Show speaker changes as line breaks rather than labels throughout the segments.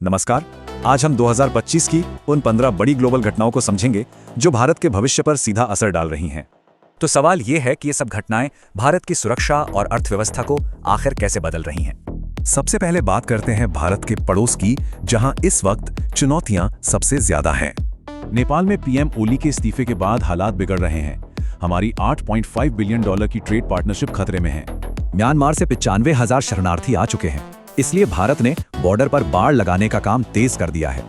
नमस्कार। आज हम 2025 की उन 15 बड़ी ग्लोबल घटनाओं को समझेंगे जो भारत के भविष्य पर सीधा असर डाल रही हैं। तो सवाल ये है कि ये सब घटनाएं भारत की सुरक्षा और अर्थव्यवस्था को आखिर कैसे बदल रही हैं। सबसे पहले बात करते हैं भारत के पड़ोस की, जहां इस वक्त चुनौतियां सबसे ज्यादा हैं। नेपाल में पीएम ओली के इस्तीफे के बाद हालात बिगड़ रहे हैं। हमारी $8.5 बिलियन की ट्रेड पार्टनरशिप खतरे में है। म्यांमार से 95,000 शरणार्थी आ चुके हैं, इसलिए भारत ने बॉर्डर पर बाड़ लगाने का काम तेज कर दिया है।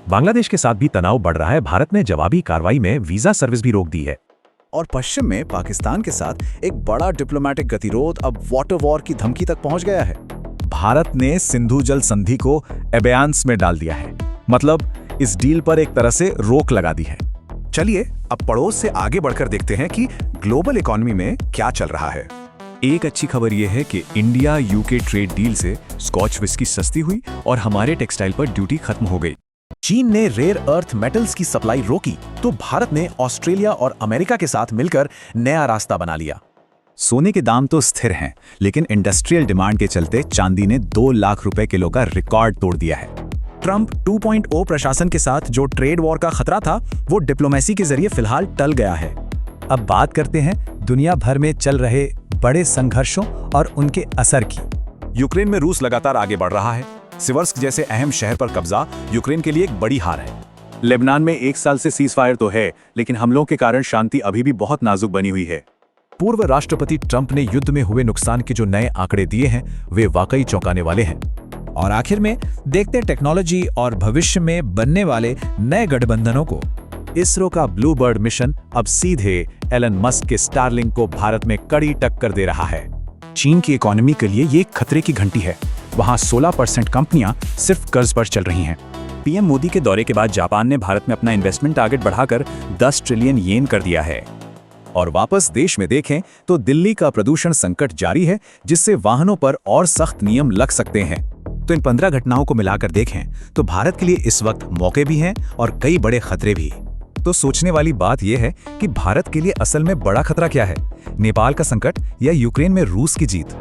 बांग्लादेश के साथ भी तनाव बढ़ रहा है। भारत ने जवाबी कार्रवाई में वीजा सर्विस भी रोक दी है।
और पश्चिम में पाकिस्तान के साथ एक बड़ा डिप्लोमेटिक गतिरोध अब वाटर वॉर की धमकी तक पहुंच गया है। भारत ने सिंधु जल संधि को अबेयांस में डाल दिया है, मतलब इस डील पर एक तरह से रोक लगा दी है। चलिए अब पड़ोस से आगे बढ़कर देखते हैं कि ग्लोबल इकोनॉमी में क्या चल रहा है। एक अच्छी खबर यह है कि इंडिया यूके ट्रेड डील से स्कॉच विस्की सस्ती हुई और हमारे टेक्सटाइल पर ड्यूटी खत्म हो गई। चीन ने रेयर अर्थ मेटल्स की सप्लाई रोकी तो भारत ने ऑस्ट्रेलिया और अमेरिका के साथ मिलकर नया रास्ता बना लिया। सोने के दाम तो स्थिर हैं, लेकिन इंडस्ट्रियल डिमांड के चलते चांदी ने 2 लाख रुपए किलो का रिकॉर्ड तोड़ दिया है। ट्रंप 2.0 प्रशासन के साथ जो ट्रेड वॉर का खतरा था, वो डिप्लोमेसी के जरिए फिलहाल टल गया है।
अब बात करते हैं दुनिया भर में चल रहे बड़े संघर्षों और उनके असर की।
यूक्रेन में रूस लगातार आगे बढ़ रहा है। सिवर्स्क जैसे अहम शहर पर कब्जा यूक्रेन के लिए एक बड़ी हार है। लेबनान में 1 साल से सीजफायर तो है, लेकिन हमलों के कारण शांति अभी भी बहुत नाजुक बनी हुई है।
पूर्व राष्ट्रपति ट्रंप ने युद्ध में हुए नुकसान के जो नए आंकड़े दिए हैं, वे वाकई चौंकाने वाले हैं।
और आखिर में देखते टेक्नोलॉजी और भविष्य में बनने वाले नए गठबंधनों को।
इसरो का ब्लू बर्ड मिशन अब सीधे एलन मस्क के स्टारलिंक को भारत में कड़ी टक्कर दे रहा है।
चीन की इकोनॉमी के लिए ये एक खतरे की घंटी है। वहां 16% कंपनियां सिर्फ कर्ज पर चल रही हैं। पीएम मोदी के दौरे के बाद जापान ने भारत में अपना इन्वेस्टमेंट टारगेट बढ़ाकर 10 ट्रिलियन येन कर दिया है। और वापस देश में देखें तो दिल्ली का प्रदूषण संकट जारी है, जिससे वाहनों पर और सख्त नियम लग सकते हैं। तो इन 15 घटनाओं को मिलाकर देखें तो भारत के लिए इस वक्त मौके भी हैं और कई बड़े खतरे भी। तो सोचने वाली बात यह है कि भारत के लिए असल में बड़ा खतरा क्या है, नेपाल का संकट या यूक्रेन में रूस की जीत।